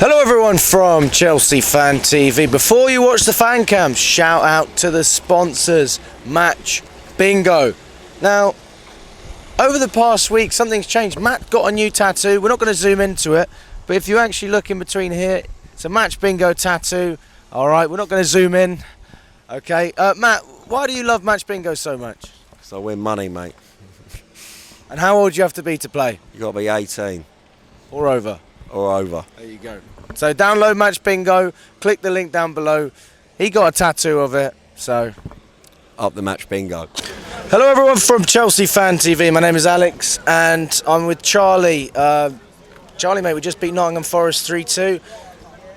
Hello everyone from Chelsea Fan TV. Before you watch the fan cam, shout out to the sponsors, Match Bingo. Now, over the past week, something's changed. Matt got a new tattoo. We're not going to zoom into it, but if you actually look in between here, it's a Match Bingo tattoo. All right, we're not going to zoom in. Okay, Matt, why do you love Match Bingo so much? So I win money, mate. And how old do you have to be to play? You got to be 18 Or over? or over. There you go. So download Match Bingo, click the link down below. He got a tattoo of it, so... Up the Match Bingo. Hello everyone from Chelsea Fan TV. My name is Alex and I'm with Charlie. Charlie, mate, we just beat Nottingham Forest 3-2.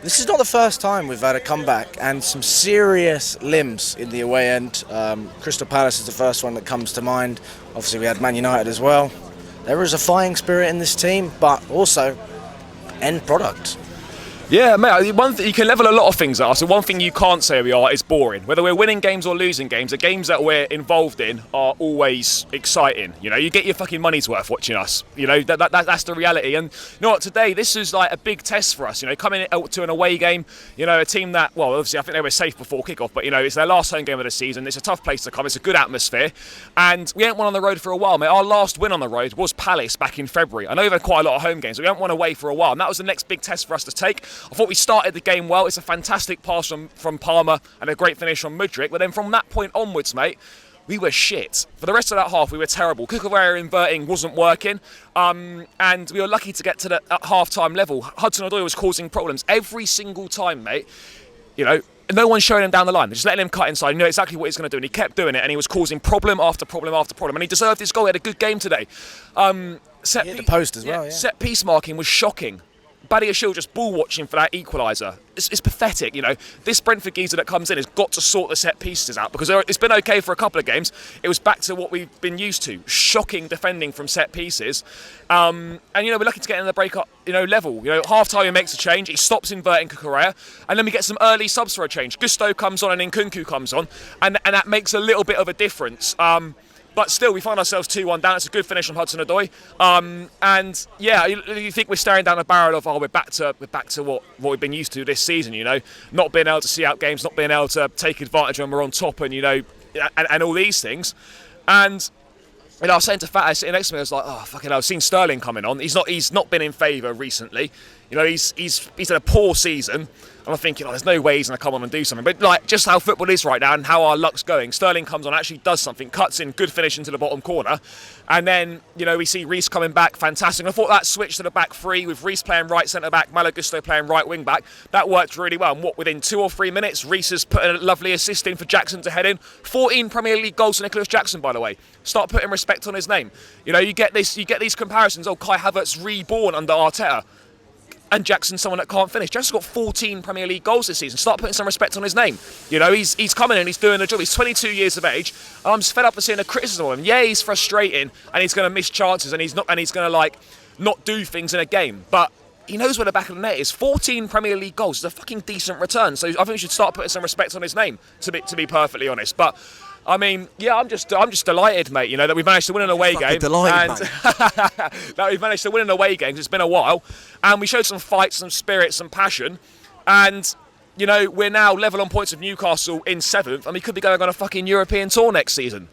This is not the first time we've had a comeback and some serious limbs in the away end. Crystal Palace is the first one that comes to mind. Obviously we had Man United as well. There is a fighting spirit in this team, but also end product. Yeah, mate, one thing, you can level a lot of things at us, and one thing you can't say we are is boring. Whether we're winning games or losing games, the games that we're involved in are always exciting. You know, you get your fucking money's worth watching us. You know, that's the reality. And you know what, today, this is like a big test for us. You know, coming out to an away game, you know, a team that, well, obviously I think they were safe before kickoff, but you know, it's their last home game of the season. It's a tough place to come. It's a good atmosphere. And we ain't won on the road for a while, mate. Our last win on the road was Palace back in February. I know we've had quite a lot of home games, but we haven't won away for a while. And that was the next big test for us to take. I thought we started the game well. It's a fantastic pass from Palmer and a great finish from Mudryk. But then from that point onwards, mate, we were shit. For the rest of that half, we were terrible. Cucurella inverting wasn't working. And we were lucky to get to the half-time level. Hudson-Odoi was causing problems every single time, mate. You know, no one's showing him down the line. They're just letting him cut inside. You know exactly what he's going to do. And he kept doing it. And he was causing problem after problem after problem. And he deserved his goal. He had a good game today. He hit the post as well, yeah. Set piece marking was shocking. Badiashile just ball watching for that equaliser. It's pathetic, you know. This Brentford geezer that comes in has got to sort the set pieces out because it's been okay for a couple of games. It was back to what we've been used to, shocking defending from set pieces. And you know, we're lucky to get in the break-up, you know, level. You know, half time he makes a change, he stops inverting Cucurella, and then we get some early subs for a change. Gusto comes on and Nkunku comes on, and that makes a little bit of a difference. But still, we find ourselves 2-1 down. It's a good finish from Hudson-Odoi. And yeah, you think we're staring down a barrel of, we're back to what we've been used to this season, you know. Not being able to see out games, not being able to take advantage when we're on top and, you know, and all these things. And, you know, I was saying to Fatty sitting next to me, I was like, oh, fucking hell, I've seen Sterling coming on. He's not been in favour recently. You know, he's had a poor season. And I'm thinking, there's no way he's going to come on and do something. But, like, just how football is right now and how our luck's going, Sterling comes on, actually does something, cuts in, good finish into the bottom corner. And then, you know, we see Reece coming back, fantastic. And I thought that switch to the back three with Reece playing right centre-back, Malo Gusto playing right wing-back, that worked really well. And within 2 or 3 minutes, Reece has put a lovely assist in for Jackson to head in. 14 Premier League goals for Nicolas Jackson, by the way. Start putting respect on his name. You know, you get these comparisons. Kai Havertz reborn under Arteta. And Jackson's someone that can't finish. Jackson's got 14 Premier League goals this season. Start putting some respect on his name. You know, he's coming in, he's doing the job. He's 22 years of age. I'm just fed up with seeing the criticism of him. Yeah, he's frustrating and he's going to miss chances and he's going to like not do things in a game. But he knows where the back of the net is. 14 Premier League goals is a fucking decent return. So I think we should start putting some respect on his name, to be perfectly honest. But I mean, yeah, I'm just delighted, mate. You know that we've managed to win an away game, that we've managed to win an away game. It's been a while, and we showed some fight, some spirit, some passion, and you know we're now level on points of Newcastle in 7th, and we could be going on a fucking European tour next season.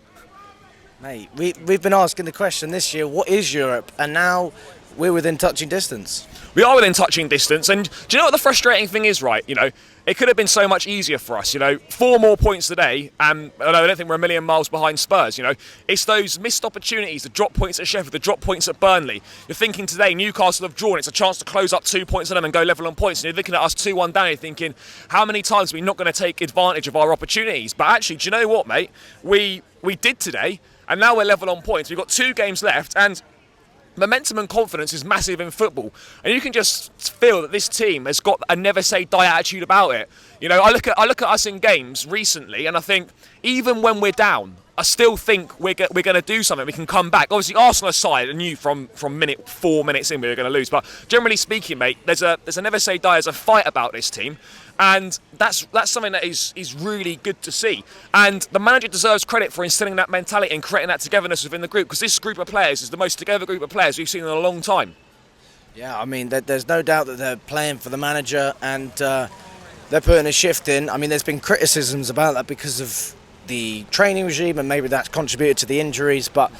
Mate, we've been asking the question this year: what is Europe? And now we're within touching distance. We are within touching distance, and do you know what the frustrating thing is, right? You know, it could have been so much easier for us, you know. 4 more points today, and I don't think we're a million miles behind Spurs, you know. It's those missed opportunities, the drop points at Sheffield, the drop points at Burnley. You're thinking today, Newcastle have drawn, it's a chance to close up 2 points on them and go level on points, and you're looking at us 2-1 down, you're thinking, how many times are we not going to take advantage of our opportunities? But actually, do you know what, mate? We did today, and now we're level on points. We've got 2 games left, and momentum and confidence is massive in football, and you can just feel that this team has got a never say die attitude about it. You know, I look at us in games recently, and I think even when we're down, I still think we're going to do something. We can come back. Obviously, Arsenal aside, I knew from 4 minutes in we were going to lose. But generally speaking, mate, there's a never say die. There's a fight about this team, and that's something that is really good to see. And the manager deserves credit for instilling that mentality and creating that togetherness within the group, because this group of players is the most together group of players we've seen in a long time. Yeah, I mean, there's no doubt that they're playing for the manager and they're putting a shift in. I mean, there's been criticisms about that because of the training regime and maybe that's contributed to the injuries, but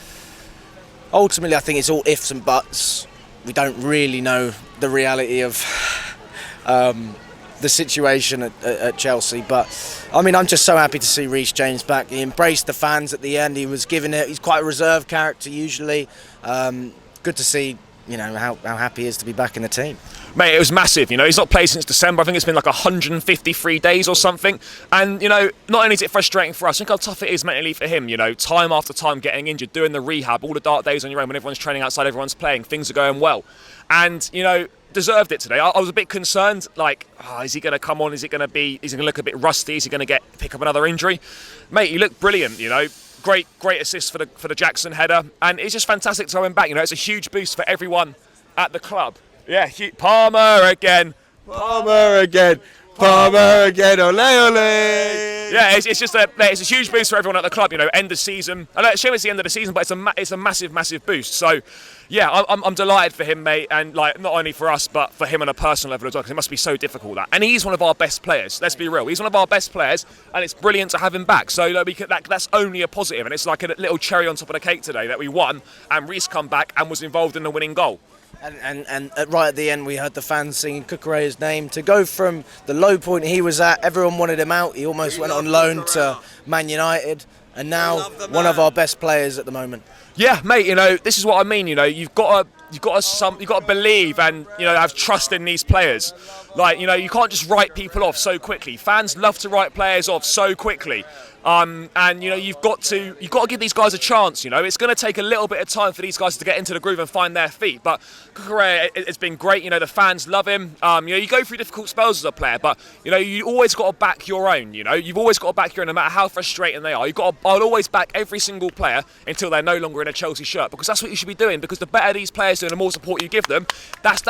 ultimately I think it's all ifs and buts. We don't really know the reality of the situation at Chelsea, but I mean, I'm just so happy to see Reece James back. He embraced the fans at the end. He was giving it. He's quite a reserved character usually. Good to see, how happy he is to be back in the team. Mate, it was massive. He's not played since December. I think it's been like 153 days or something. And, not only is it frustrating for us, think how tough it is mentally for him. Time after time getting injured, doing the rehab, all the dark days on your own when everyone's training outside, everyone's playing, things are going well. And, deserved it today. I was a bit concerned, like, is he going to come on? Is he going to look a bit rusty? Is he going to pick up another injury? Mate, he looked brilliant, Great assist for the Jackson header. And it's just fantastic to have him back. It's a huge boost for everyone at the club. Yeah, Palmer again. Palmer again. Palmer again. Ole, ole. Yeah, it's a huge boost for everyone at the club. End of season. I know it's the end of the season, but it's a massive boost. So, yeah, I'm delighted for him, mate, and not only for us, but for him on a personal level as well, because it must be so difficult that. And he's one of our best players. Let's be real. He's one of our best players, and it's brilliant to have him back. So that's only a positive, and it's like a little cherry on top of the cake today that we won, and Reece come back and was involved in the winning goal. And right at the end, we heard the fans singing Cucurella's name. To go from the low point he was at, everyone wanted him out. He almost went on loan to Man United, and now one of our best players at the moment. Yeah, mate. This is what I mean. You've got to believe and have trust in these players. You can't just write people off so quickly. Fans love to write players off so quickly. And you've got to give these guys a chance. It's going to take a little bit of time for these guys to get into the groove and find their feet. But Cucurella, it's been great. The fans love him. You go through difficult spells as a player, but you always got to back your own. You've always got to back your own, no matter how frustrating they are. I'll always back every single player until they're no longer in a Chelsea shirt, because that's what you should be doing. Because the better these players do, and the more support you give them, that's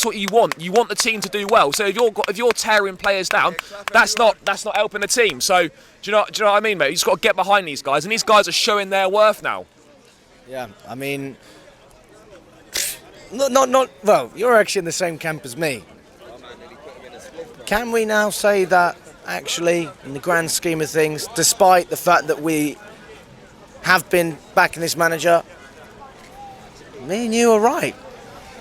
what you want. You want the team to do well. So if you're tearing players down, that's not helping the team. So. Do you know what I mean, mate? You just got to get behind these guys, and these guys are showing their worth now. Yeah, I mean, well, you're actually in the same camp as me. Can we now say that, actually, in the grand scheme of things, despite the fact that we have been backing this manager, me and you are right?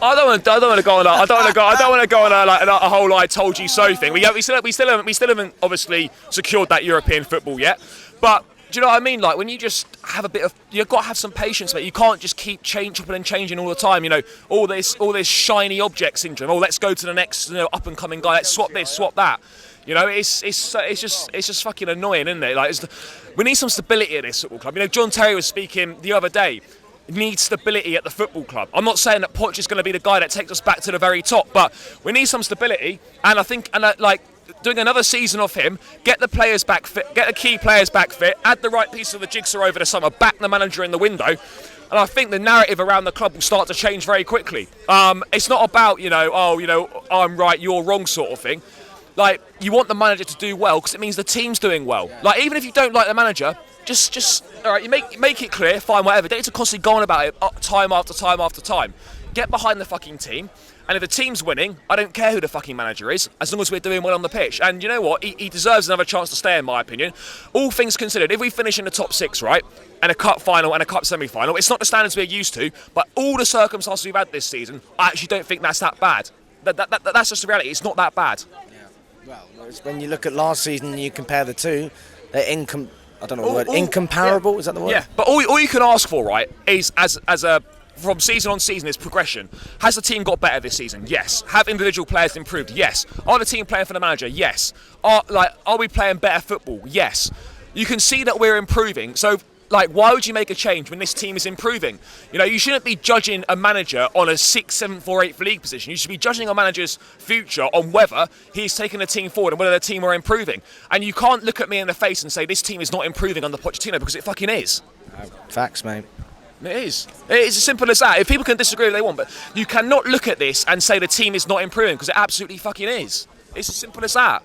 I don't want to go on. I don't want to go on a whole "I told you so" thing. We still haven't obviously secured that European football yet. But do you know what I mean? When you just have you've got to have some patience, mate. You can't just keep chopping and changing all the time. All this shiny object syndrome. Oh, let's go to the next up and coming guy. Let's swap this, swap that. It's just fucking annoying, isn't it? We need some stability at this football club. John Terry was speaking the other day. Need stability at the football club. I'm not saying that Poch is going to be the guy that takes us back to the very top, but we need some stability. And I think, doing another season of him, get the players back fit, get the key players back fit, add the right piece of the jigsaw over the summer, back the manager in the window, and I think the narrative around the club will start to change very quickly. It's not about I'm right, you're wrong sort of thing. You want the manager to do well because it means the team's doing well. Even if you don't like the manager. Just all right. You make it clear, fine, whatever. Don't need to constantly go on about it time after time after time. Get behind the fucking team, and if the team's winning, I don't care who the fucking manager is, as long as we're doing well on the pitch. And you know what? He deserves another chance to stay, in my opinion. All things considered, if we finish in the top six, right, and a cup final and a cup semi-final, it's not the standards we're used to, but all the circumstances we've had this season, I actually don't think that's that bad. That's just the reality. It's not that bad. Yeah. Well, when you look at last season and you compare the two, they're I don't know the word. Incomparable, yeah. Is that the word? Yeah, but all you can ask for, right, is from season on season is progression. Has the team got better this season? Yes. Have individual players improved? Yes. Are the team playing for the manager? Yes. Are we playing better football? Yes. You can see that we're improving. So, why would you make a change when this team is improving? You shouldn't be judging a manager on a 6th, 7th or 8th league position. You should be judging a manager's future on whether he's taking the team forward and whether the team are improving. And you can't look at me in the face and say this team is not improving under Pochettino, because it fucking is. Facts, mate. It is. It's as simple as that. If people can disagree if they want, but you cannot look at this and say the team is not improving, because it absolutely fucking is. It's as simple as that.